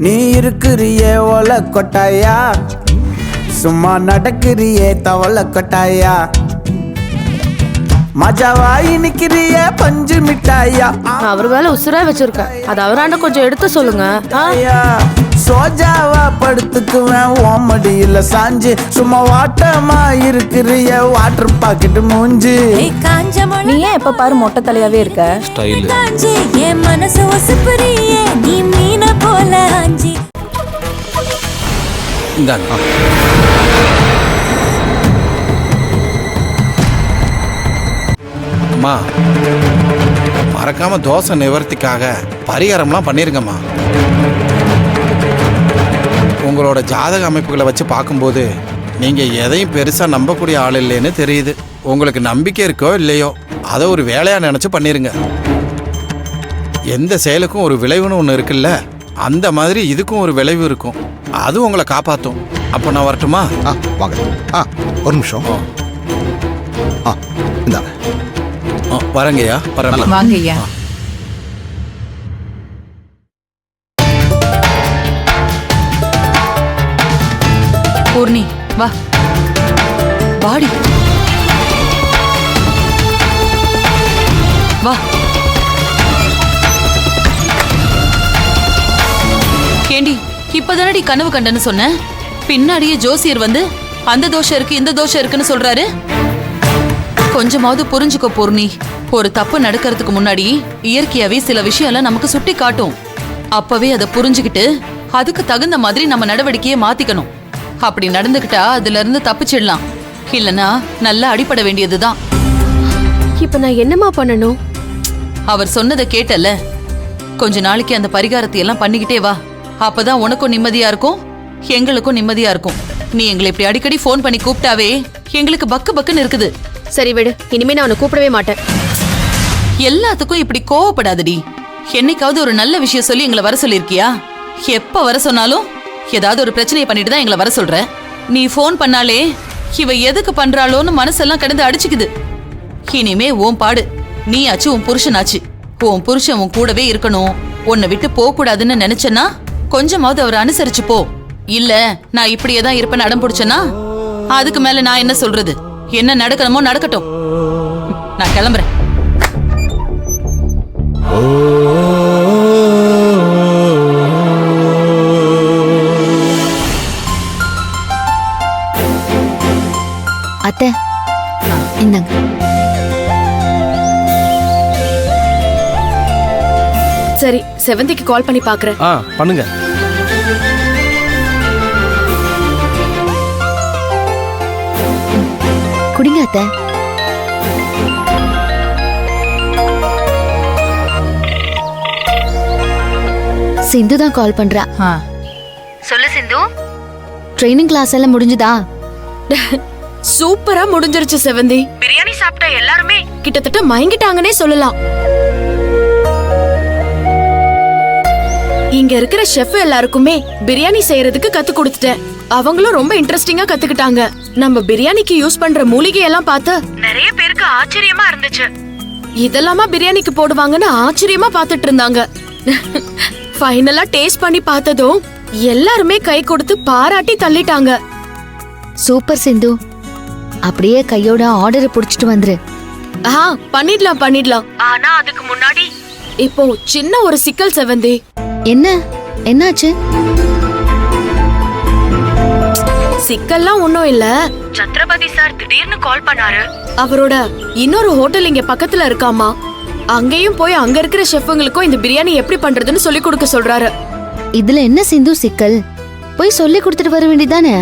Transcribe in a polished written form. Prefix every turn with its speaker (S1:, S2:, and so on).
S1: நீ இருக்கிறியே ஒல கொட்டாயா, சும்மா நடக்கிறியே தவள கொட்டாயா, மஜாவாயி நிக்கிறியே பஞ்சு மிட்டாயா.
S2: அவர் வேலை உசுரா வச்சிருக்கேன், அது அவராண்ட கொஞ்சம் எடுத்து சொல்லுங்க.
S1: சோஜாவா படுத்துக்குவேன் ஓமடியில சாஞ்சு, சும்மா வாட்டமா இருக்கிறிய வாட்டர் பாக்கெட் மூஞ்சி.
S2: நீ ஏன் எப்ப பாரு மொட்டை தலையாவே இருக்க?
S3: ஸ்டைல்
S4: என் மனசு ஒசுப்புறியே நீ மீன போல ஆஞ்சி.
S3: இந்தாங்க. அம்மா மறக்காம தோசை நிவர்த்திக்காக பரிகாரம்லாம் பண்ணிருங்கம்மா. உங்களோட ஜாதக அமைப்புகளை வச்சு பார்க்கும்போது நீங்க எதையும் பெருசா நம்பக்கூடிய ஆள் இல்லைன்னு தெரியுது. உங்களுக்கு நம்பிக்கை இருக்கோ இல்லையோ அதை ஒரு வேலையா நினைச்சு பண்ணிருங்க. எந்த செயலுக்கும் ஒரு விளைவுன்னு ஒன்று இருக்குல்ல, அந்த மாதிரி இதுக்கும் ஒரு விளைவு இருக்கும். அது உங்களை காப்பாற்றும். அப்போ நான் வரட்டுமா?
S5: வாங்க. ஒரு நிமிஷம். இந்தாங்க.
S3: வரங்கய்யா. வரலாம்.
S6: வாங்கய்யா. பூர்ணி வா, வாடி வா. கேண்டி, இப்பதானடி கனவு கண்டன்னு சொன்ன, பின்னாடியே ஜோசியர் வந்து அந்த தோஷம் இருக்கு இந்த தோஷம் இருக்குன்னு சொல்றாரு. கொஞ்சமாவது புரிஞ்சுக்கோ பூர்ணி. ஒரு தப்பு நடக்கிறதுக்கு முன்னாடி இயற்கையாவே சில விஷயம்லாம் நமக்கு சுட்டி காட்டும். அப்பவே அதை புரிஞ்சுக்கிட்டு அதுக்கு தகுந்த மாதிரி நம்ம நடவடிக்கையை மாத்திக்கணும். அப்படி நடந்துக்கிட்டா அதுல இருந்து தப்பிச்சிடலாம். இல்லனா நல்லா அடிபட வேண்டியதுதான்.
S2: இப்ப நான் என்னமா பண்ணணும்?
S6: அவர் சொன்னதை கேட்டல, கொஞ்ச நாளைக்கு அந்த பரிகாரத்தை எல்லாம் பண்ணிக்கிட்டே வா. அப்பதான் உனக்கும் நிம்மதியா இருக்கும், எங்களுக்கும் நிம்மதியா இருக்கும். நீ எங்களை இப்படி அடிக்கடி போன் பண்ணி கூப்பிட்டாவே எங்களுக்கு பக்கு பக்குன்னு இருக்குது.
S2: சரி விடு, இனிமே நான் உன்னை கூப்பிடவே மாட்டேன்.
S6: எல்லாத்துக்கும் இப்படி கோவப்படாதடி. என்னைக்காவது ஒரு நல்ல விஷயம் சொல்லி எங்களை வர சொல்லிருக்கியா? எப்ப வர சொன்னாலும் ஏதாவது ஒரு பிரச்சனையை பண்ணிட்டு தான் எங்களை வர சொல்ற. நீ போன் பண்ணாலே இவ எதுக்கு பண்றாளோன்னு மனசெல்லாம் கிடந்து அடிச்சுக்குது. இனிமே உன் பாடு. நீ ஆச்சு, உன் புருஷனாச்சு. உன் புருஷன் உன் கூடவே இருக்கணும், உன்னை விட்டு போக கூடாதுன்னு நினைச்சனா கொஞ்சமாவது அவரை அனுசரிச்சு போ. இல்ல நான் இப்படியே தான் இருப்பேன்னு அடம் பிடிச்சனா அதுக்கு மேல நான் என்ன சொல்றது? என்ன நடக்கணுமோ நடக்கட்டும். நான் கிளம்புறேன்.
S4: அத்தை இந்தாங்க.
S2: சரி, செவந்திக்கு கால் பண்ணி பாக்குறேன்.
S7: பண்ணுங்க.
S4: குடிங்க அத்தை. சிந்து தான் கால் பண்றா. சொல்லு சிந்து, ட்ரைனிங் கிளாஸ் எல்லாம் முடிஞ்சுதா?
S2: சூப்பரா முடிஞ்சிருச்சு செவந்தி. பிரியாணி சாப்பிட்ட எல்லாருமே கிட்டத்தட்ட மயங்கிட்டாங்கன்னே சொல்லலாம். இங்க இருக்கிற ஷெஃப் எல்லாருக்குமே பிரியாணி செய்யறதுக்கு கத்து கொடுத்துட்டேன். அவங்களும் ரொம்ப இன்ட்ரெஸ்டிங்கா கத்துக்கிட்டாங்க. நம்ம பிரியாணிக்கு யூஸ் பண்ற மூலிகை எல்லாம் பார்த்து நிறைய பேருக்கு ஆச்சரியமா இருந்துச்சு. இதெல்லாமா பிரியாணிக்கு போடுவாங்கன்னு ஆச்சரியமா பார்த்துட்டு இருந்தாங்க. ஃபைனலா டேஸ்ட் பண்ணி பார்த்ததும் எல்லாருமே கை கொடுத்து பாராட்டி தள்ளிட்டாங்க.
S4: சூப்பர் சிந்து, அப்படியே கையோட ஆர்டரை புடிச்சிட்டு வந்துரு.
S2: பண்ணிடலாம். ஆனா அதுக்கு முன்னாடி இப்போ சின்ன ஒரு சிக்கல் செவந்தி.
S4: என்னாச்சு?
S2: சிக்கல்லாம் ஒண்ணும் இல்ல. சத்ரபதி சார் திடீர்னு கால் பண்ணாரு. அவரோட இன்னொரு ஹோட்டல் இங்க பக்கத்துல இருக்காமா, அங்கேயும் போய் அங்க இருக்கிற ஷெஃப்ங்களுக்கும் இந்த பிரியாணி எப்படி பண்றதுன்னு சொல்லி கொடுக்க சொல்றாரு.
S4: இதுல என்ன சிந்து சிக்கல்? போய் சொல்லி கொடுத்துட்டு வர வேண்டியதானே?